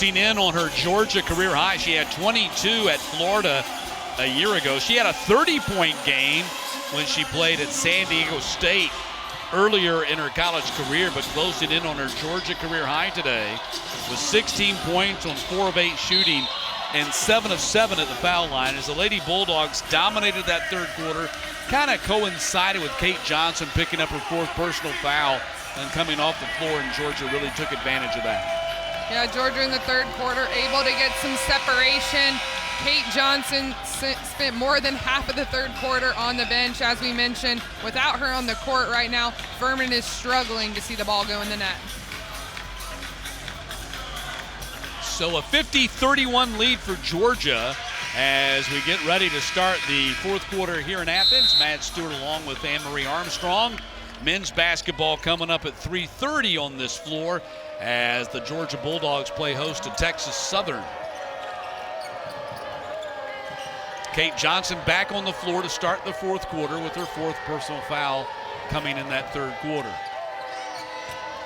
In on her Georgia career high. She had 22 at Florida a year ago. She had a 30-point game when she played at San Diego State earlier in her college career, but closed it in on her Georgia career high today with 16 points on 4 of 8 shooting and 7 of 7 at the foul line as the Lady Bulldogs dominated that third quarter. Kind of coincided with Kate Johnson picking up her 4th personal foul and coming off the floor, and Georgia really took advantage of that. Yeah, Georgia in the third quarter able to get some separation. Kate Johnson spent more than half of the third quarter on the bench, as we mentioned. Without her on the court right now, Furman is struggling to see the ball go in the net. So a 50-31 lead for Georgia as we get ready to start the 4th quarter here in Athens. Matt Stewart along with Anne-Marie Armstrong. Men's basketball coming up at 3:30 on this floor as the Georgia Bulldogs play host to Texas Southern. Kate Johnson back on the floor to start the 4th quarter with her 4th personal foul coming in that third quarter.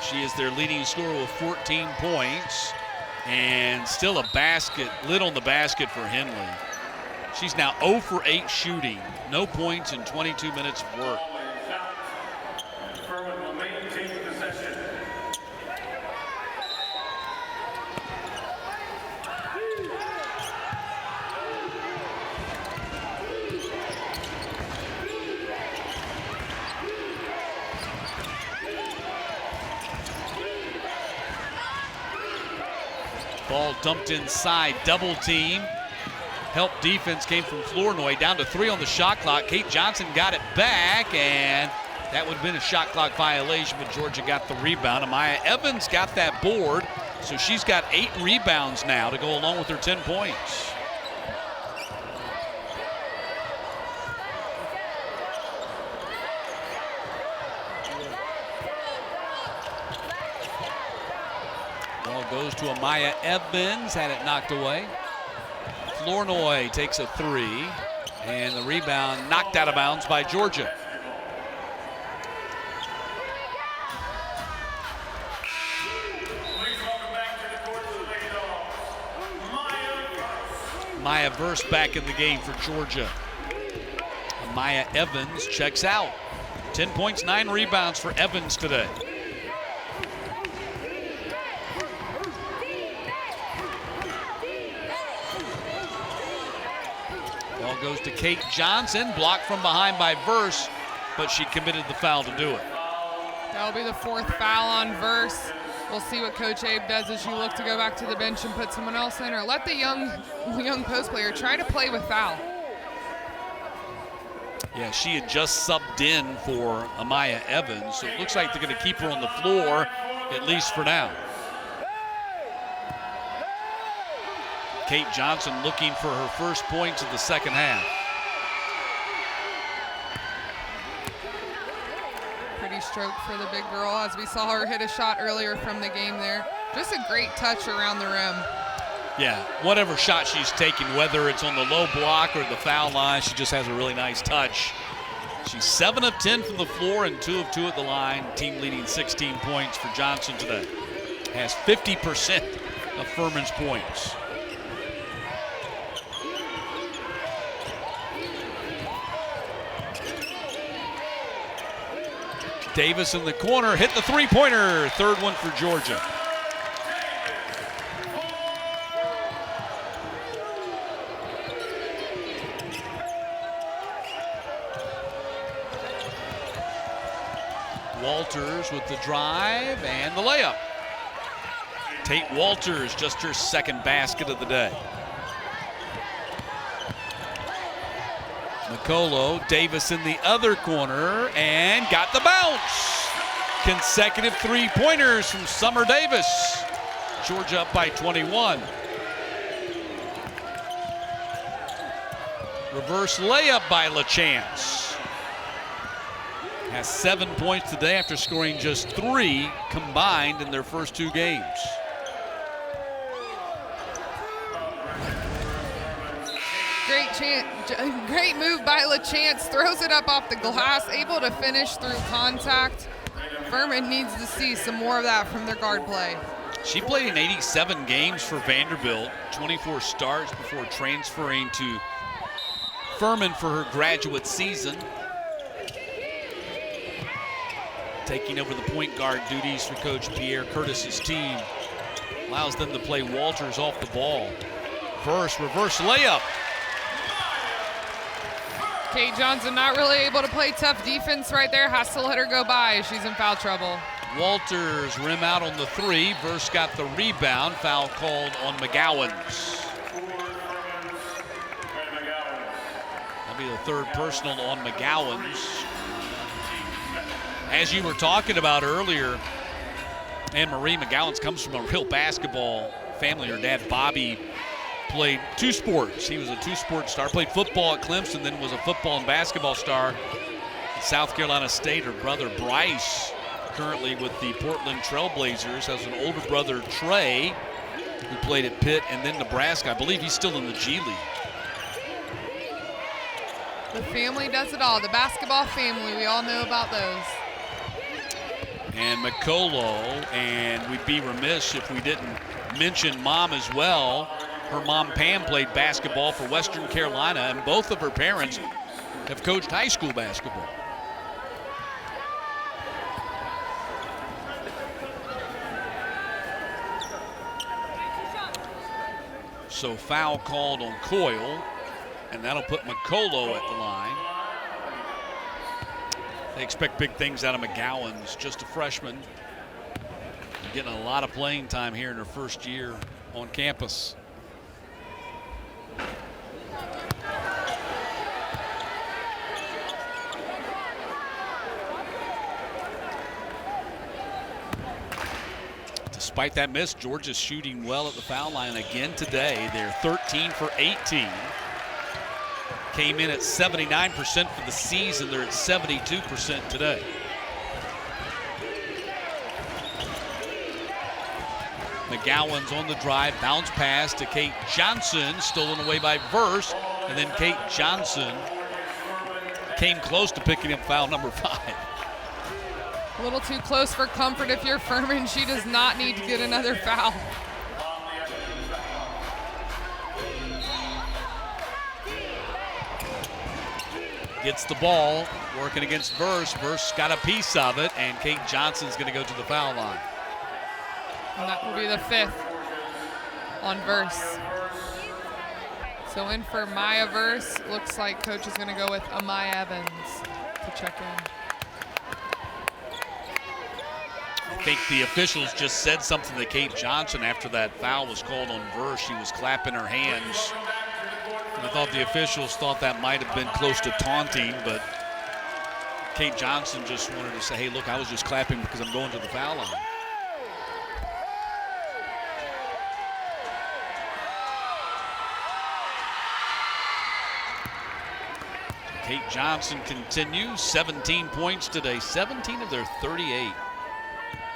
She is their leading scorer with 14 points and still a basket, lid on the basket for Henley. She's now 0 for 8 shooting, no points in 22 minutes of work. Ball dumped inside, double team. Help defense came from Flournoy, down to 3 on the shot clock. Kate Johnson got it back, and that would have been a shot clock violation, but Georgia got the rebound. Amaya Evans got that board, so she's got 8 rebounds now to go along with her 10 points. Ball goes to Amaya Evans, had it knocked away. Flournoy takes a 3, and the rebound knocked out of bounds by Georgia. Maya Verse back in the game for Georgia. Amaya Evans checks out. 10 points, 9 rebounds for Evans today. Ball goes to Kate Johnson, blocked from behind by Verse, but she committed the foul to do it. That'll be the 4th foul on Verse. We'll see what Coach Abe does as you look to go back to the bench and put someone else in, or let the young post player try to play with foul. Yeah, she had just subbed in for Amaya Evans, so it looks like they're going to keep her on the floor, at least for now. Kate Johnson looking for her first points of the second half. Pretty stroke for the big girl, as we saw her hit a shot earlier from the game there. Just a great touch around the rim. Yeah, whatever shot she's taking, whether it's on the low block or the foul line, she just has a really nice touch. She's 7 of 10 from the floor and 2 of 2 at the line. Team leading 16 points for Johnson today. Has 50% of Furman's points. Davis in the corner, hit the 3-pointer. 3rd one for Georgia. Walters with the drive and the layup. Tate Walters, just her 2nd basket of the day. Nicolo, Davis in the other corner, and got the bounce. Consecutive 3-pointers from Summer Davis. Georgia up by 21. Reverse layup by LaChance. Has 7 points today after scoring just 3 combined in their first 2 games. Great move by LaChance, throws it up off the glass, able to finish through contact. Furman needs to see some more of that from their guard play. She played in 87 games for Vanderbilt, 24 starts before transferring to Furman for her graduate season. Taking over the point guard duties for Coach Pierre Curtis's team. Allows them to play Walters off the ball. Reverse layup. Kate Johnson not really able to play tough defense right there. Has to let her go by. She's in foul trouble. Walters rim out on the three. Verse got the rebound. Foul called on McGowan's. That'll be the third personal on McGowan's. As you were talking about earlier, Anne-Marie McGowan's comes from a real basketball family. Her dad, Bobby, played two sports. He was a two-sport star, played football at Clemson, then was a football and basketball star at South Carolina State. Her brother, Bryce, currently with the Portland Trailblazers, has an older brother, Trey, who played at Pitt and then Nebraska. I believe he's still in the G League. The family does it all. The basketball family, we all know about those. And McColo, and we'd be remiss if we didn't mention Mom as well. Her mom, Pam, played basketball for Western Carolina, and both of her parents have coached high school basketball. So foul called on Coyle, and that'll put McColo at the line. They expect big things out of McGowan's, just a freshman. Getting a lot of playing time here in her first year on campus. Despite that miss, Georgia's shooting well at the foul line again today. They're 13 for 18. Came in at 79% for the season. They're at 72% today. McGowan's on the drive, bounce pass to Kate Johnson, stolen away by Verse, and then Kate Johnson came close to picking up foul number 5. A little too close for comfort if you're Furman. She does not need to get another foul. Gets the ball, working against Verse. Verse got a piece of it, and Kate Johnson's going to go to the foul line. And that will be the 5th on Verse. So in for Maya Verse. Looks like coach is going to go with Amaya Evans to check in. I think the officials just said something to Kate Johnson after that foul was called on Verse. She was clapping her hands. I thought the officials thought that might have been close to taunting, but Kate Johnson just wanted to say, hey, look, I was just clapping because I'm going to the foul line. Kate Johnson continues, 17 points today, 17 of their 38.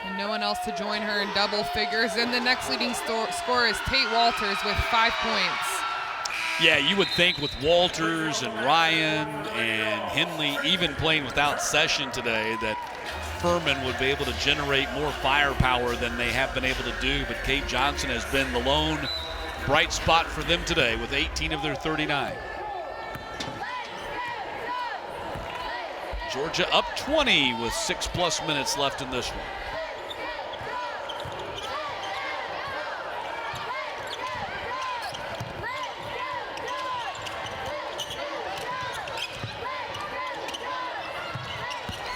And no one else to join her in double figures. And the next leading scorer is Tate Walters with 5 points. Yeah, you would think with Walters and Ryan and Henley even playing without Session today that Furman would be able to generate more firepower than they have been able to do. But Kate Johnson has been the lone bright spot for them today with 18 of their 39. Georgia up 20 with 6+ minutes left in this one.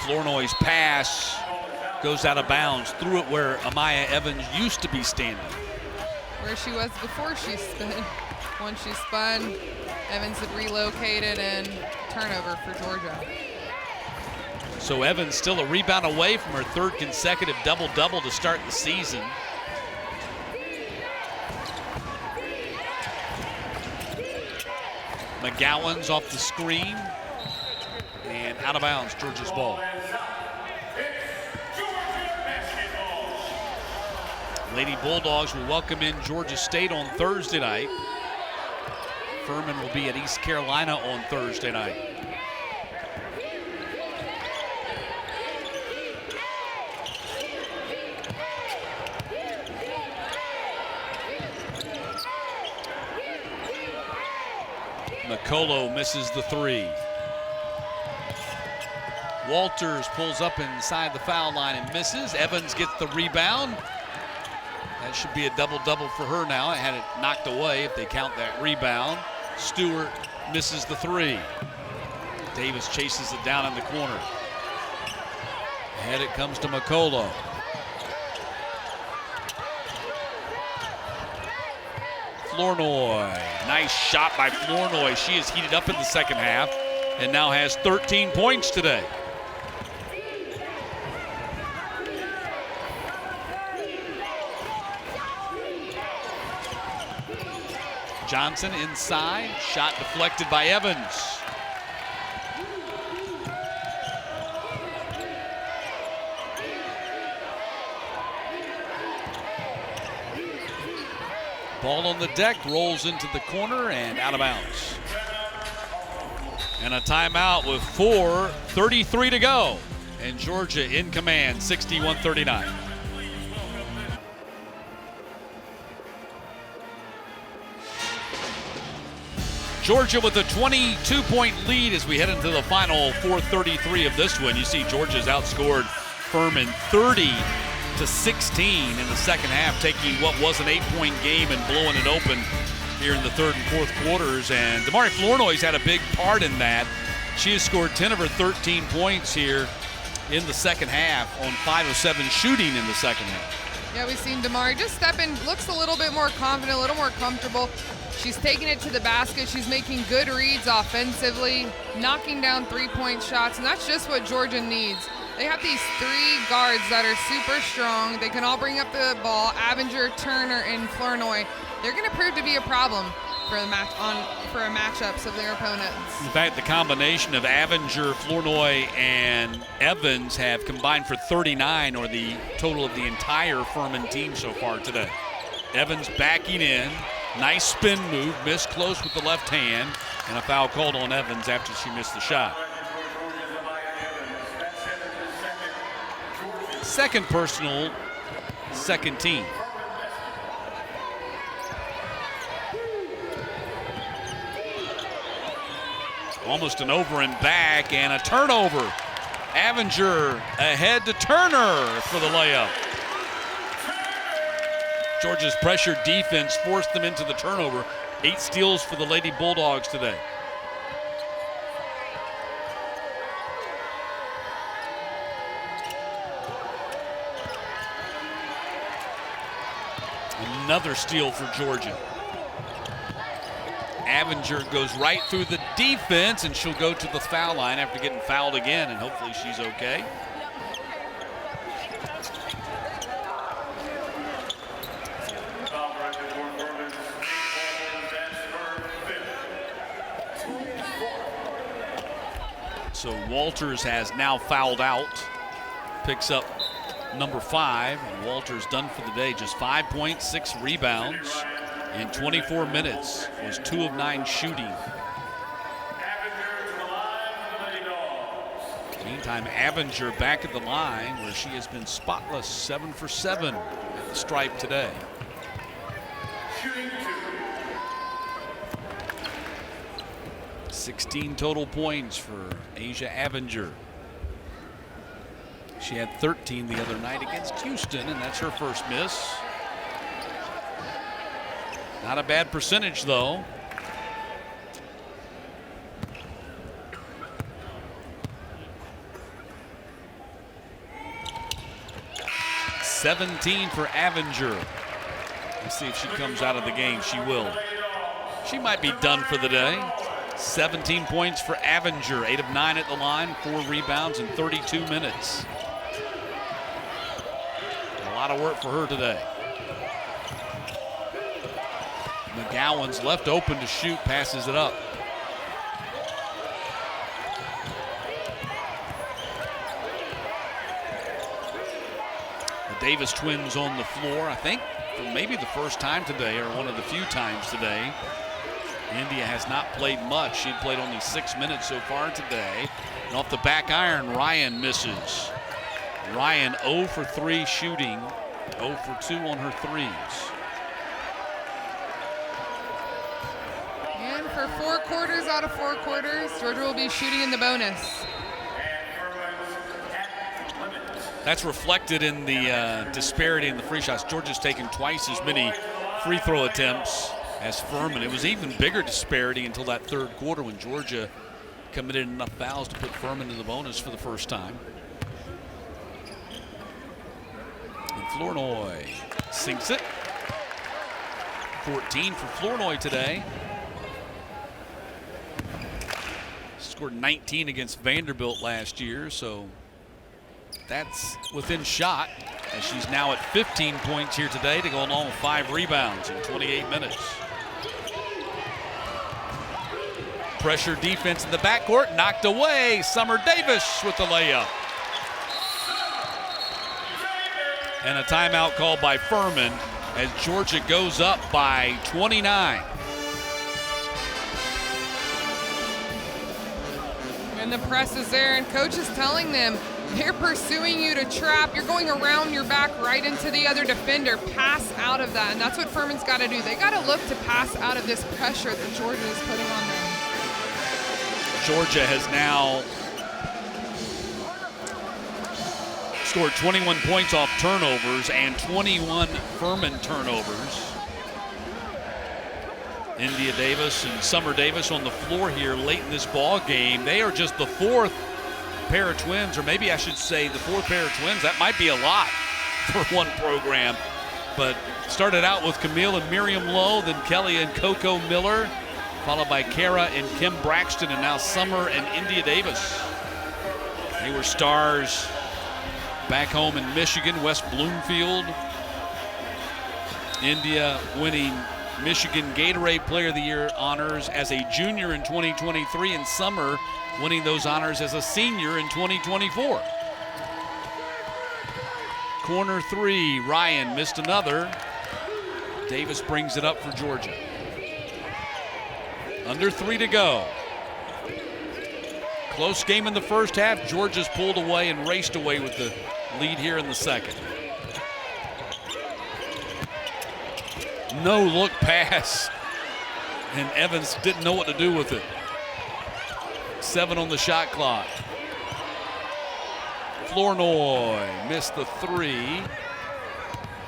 Flournoy's pass goes out of bounds, threw it where Amaya Evans used to be standing. Where she was before she spun. Once she spun, Evans had relocated, and turnover for Georgia. So Evans still a rebound away from her 3rd consecutive double-double to start the season. McGowan's off the screen and out of bounds, Georgia's ball. Lady Bulldogs will welcome in Georgia State on Thursday night. Furman will be at East Carolina on Thursday night. McCullough misses the three. Walters pulls up inside the foul line and misses. Evans gets the rebound. That should be a double-double for her now. It had it knocked away if they count that rebound. Stewart misses the three. Davis chases it down in the corner. Ahead it comes to McCullough. Flournoy. Nice shot by Flournoy. She is heated up in the second half and now has 13 points today. Johnson inside, shot deflected by Evans. Ball on the deck, rolls into the corner and out of bounds. And a timeout with 4:33 to go. And Georgia in command, 61-39. Georgia with a 22-point lead as we head into the final 4:33 of this one. You see Georgia's outscored Furman 30-16 in the second half, taking what was an 8-point game and blowing it open here in the third and fourth quarters. And Damari Flournoy's had a big part in that. She has scored 10 of her 13 points here in the second half on 5 of 7 shooting in the second half. Yeah, we've seen Damari just step in, looks a little bit more confident, a little more comfortable. She's taking it to the basket. She's making good reads offensively, knocking down three-point shots, and that's just what Georgia needs. They have these three guards that are super strong. They can all bring up the ball. Avinger, Turner, and Flournoy. They're going to prove to be a problem for matchups of their opponents. In fact, the combination of Avinger, Flournoy, and Evans have combined for 39, or the total of the entire Furman team so far today. Evans backing in. Nice spin move, missed close with the left hand, and a foul called on Evans after she missed the shot. Second personal, second team. Almost an over and back and a turnover. Avinger ahead to Turner for the layup. Georgia's pressure defense forced them into the turnover. 8 steals for the Lady Bulldogs today. Another steal for Georgia. Avinger goes right through the defense, and she'll go to the foul line after getting fouled again, and hopefully she's okay. So Walters has now fouled out, picks up number 5. And Walters done for the day, just 5 points, 6 rebounds in 24 minutes, was 2 of 9 shooting. Meantime, Avinger back at the line where she has been spotless, 7 for 7 at the stripe today. 16 total points for Asia Avinger. She had 13 the other night against Houston, and that's her first miss. Not a bad percentage, though. $17 for Avinger. Let's see if she comes out of the game. She will. She might be done for the day. 17 points for Avinger, 8 of 9 at the line, 4 rebounds in 32 minutes. A lot of work for her today. McGowan's left open to shoot, passes it up. The Davis twins on the floor, I think, for maybe the first time today, or one of the few times today. India has not played much. She played only 6 minutes so far today. And off the back iron, Ryan misses. Ryan 0 for 3 shooting, 0 for 2 on her threes. And for 4 quarters out of 4 quarters. Georgia will be shooting in the bonus. That's reflected in the disparity in the free shots. Georgia's taken twice as many free throw attempts as Furman. It was even bigger disparity until that third quarter when Georgia committed enough fouls to put Furman in the bonus for the first time. And Flournoy sinks it. 14 for Flournoy today. Scored 19 against Vanderbilt last year, so that's within shot, as she's now at 15 points here today to go along with 5 rebounds in 28 minutes. Pressure defense in the backcourt, knocked away. Summer Davis with the layup. And a timeout called by Furman as Georgia goes up by 29. And the press is there, and coach is telling them, they're pursuing you to trap. You're going around your back right into the other defender. Pass out of that, and that's what Furman's got to do. They got to look to pass out of this pressure that Georgia is putting on them. Georgia has now scored 21 points off turnovers and 21 Furman turnovers. India Davis and Summer Davis on the floor here late in this ball game. They are just the 4th pair of twins, or maybe I should say the 4th pair of twins. That might be a lot for one program. But started out with Camille and Miriam Lowe, then Kelly and Coco Miller, followed by Kara and Kim Braxton, and now Summer and India Davis. They were stars back home in Michigan, West Bloomfield. India winning Michigan Gatorade Player of the Year honors as a junior in 2023, and Summer winning those honors as a senior in 2024. Corner 3, Ryan missed another. Davis brings it up for Georgia. Under 3 to go. Close game in the first half. Georgia's pulled away and raced away with the lead here in the second. No look pass, and Evans didn't know what to do with it. 7 on the shot clock. Flournoy missed the 3.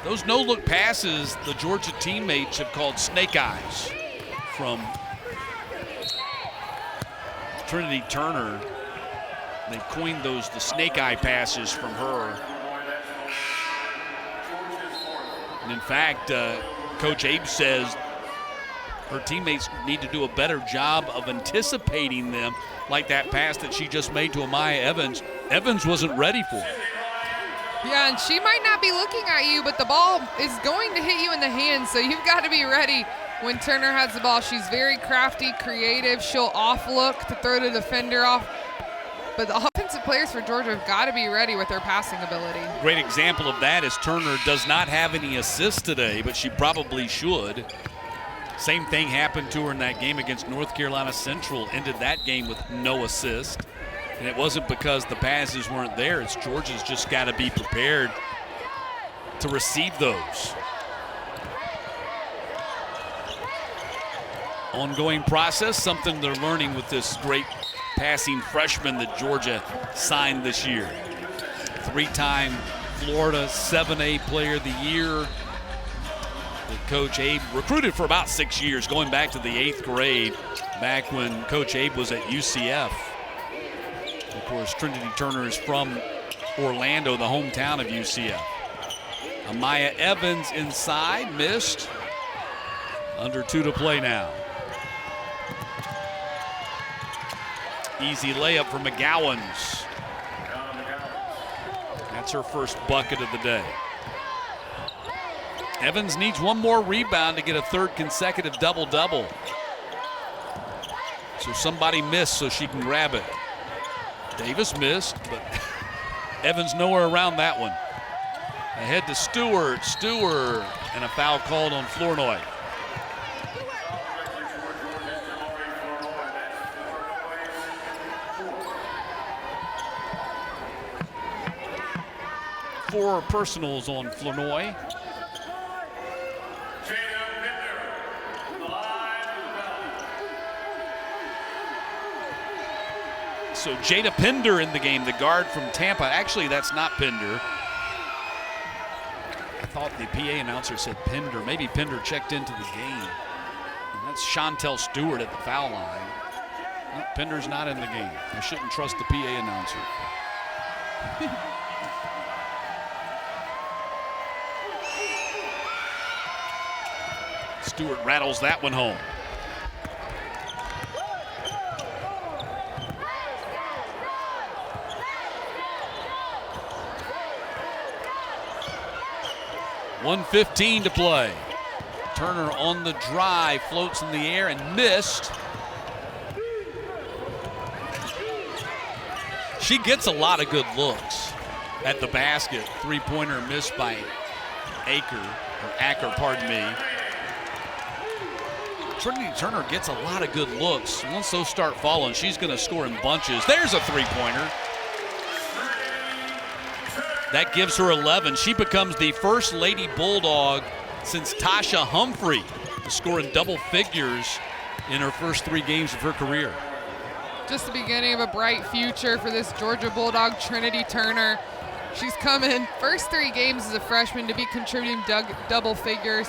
Those no-look passes the Georgia teammates have called snake eyes from Trinity Turner. They coined those the snake eye passes from her. And in fact, Coach Abe says her teammates need to do a better job of anticipating them, like that pass that she just made to Amaya Evans. Evans wasn't ready for it. Yeah, and she might not be looking at you, but the ball is going to hit you in the hand, so you've got to be ready when Turner has the ball. She's very crafty, creative. She'll off-look to throw the defender off. But the offensive players for Georgia have got to be ready with their passing ability. Great example of that is Turner does not have any assists today, but she probably should. Same thing happened to her in that game against North Carolina Central. Ended that game with no assist. And it wasn't because the passes weren't there. It's Georgia's just got to be prepared to receive those. Ongoing process, something they're learning with this great passing freshman that Georgia signed this year. 3-time Florida 7A Player of the Year that Coach Abe recruited for about 6 years, going back to the 8th grade, back when Coach Abe was at UCF. Of course, Trinity Turner is from Orlando, the hometown of UCF. Amaya Evans inside, missed. Under 2 to play now. Easy layup for McGowan's. That's her first bucket of the day. Evans needs one more rebound to get a 3rd consecutive double-double. So somebody missed so she can grab it. Davis missed, but Evans nowhere around that one. Ahead to Stewart, and a foul called on Flournoy. Four personals on Flournoy. So Jada Pinder in the game, the guard from Tampa. Actually, that's not Pinder. I thought the PA announcer said Pinder. Maybe Pinder checked into the game. And that's Chantel Stewart at the foul line. No, Pinder's not in the game. I shouldn't trust the PA announcer. Stewart rattles that one home. .115 to play. Turner on the drive, floats in the air and missed. She gets a lot of good looks at the basket. Three-pointer missed by Acker, pardon me. Trinity Turner gets a lot of good looks. Once those start falling, she's going to score in bunches. There's a three-pointer. That gives her 11. She becomes the first Lady Bulldog since Tasha Humphrey to score in double figures in her first 3 games of her career. Just the beginning of a bright future for this Georgia Bulldog, Trinity Turner. She's come in first 3 games as a freshman to be contributing double figures.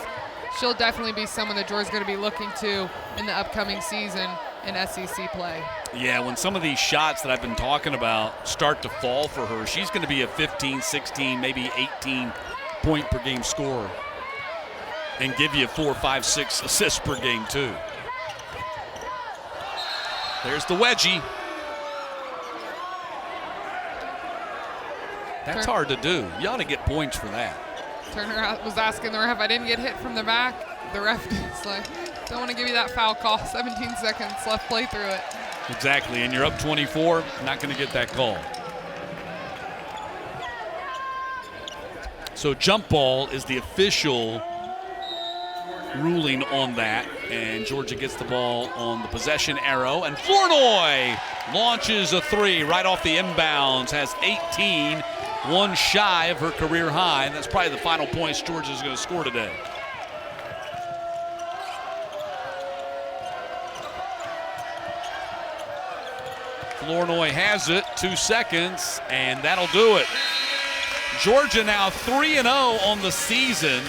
She'll definitely be someone that Georgia's going to be looking to in the upcoming season in SEC play. Yeah, when some of these shots that I've been talking about start to fall for her, she's going to be a 15, 16, maybe 18 point per game scorer and give you 4, 5, 6 assists per game too. There's the wedgie. That's hard to do. You ought to get points for that. Turner was asking the ref, I didn't get hit from the back. The ref is like, don't want to give you that foul call. 17 seconds left, play through it. Exactly, and you're up 24, not going to get that call. So jump ball is the official ruling on that, and Georgia gets the ball on the possession arrow, and Flournoy launches a 3 right off the inbounds, has 18, one shy of her career high, and that's probably the final points Georgia's going to score today. Flournoy has it, 2 seconds, and that'll do it. Georgia now 3-0 on the season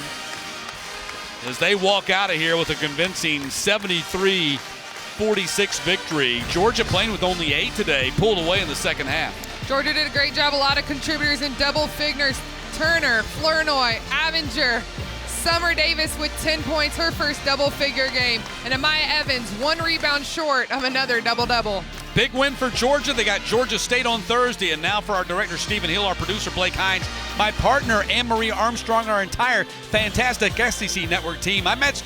as they walk out of here with a convincing 73-46 victory. Georgia playing with only 8 today, pulled away in the second half. Georgia did a great job. A lot of contributors in double figures. Turner, Flournoy, Avenger, Summer Davis with 10 points, her first double-figure game. And Amaya Evans, 1 rebound short of another double-double. Big win for Georgia. They got Georgia State on Thursday. And now for our director, Stephen Hill, our producer, Blake Hines, my partner, Anne-Marie Armstrong, our entire fantastic SEC Network team. I'm Matt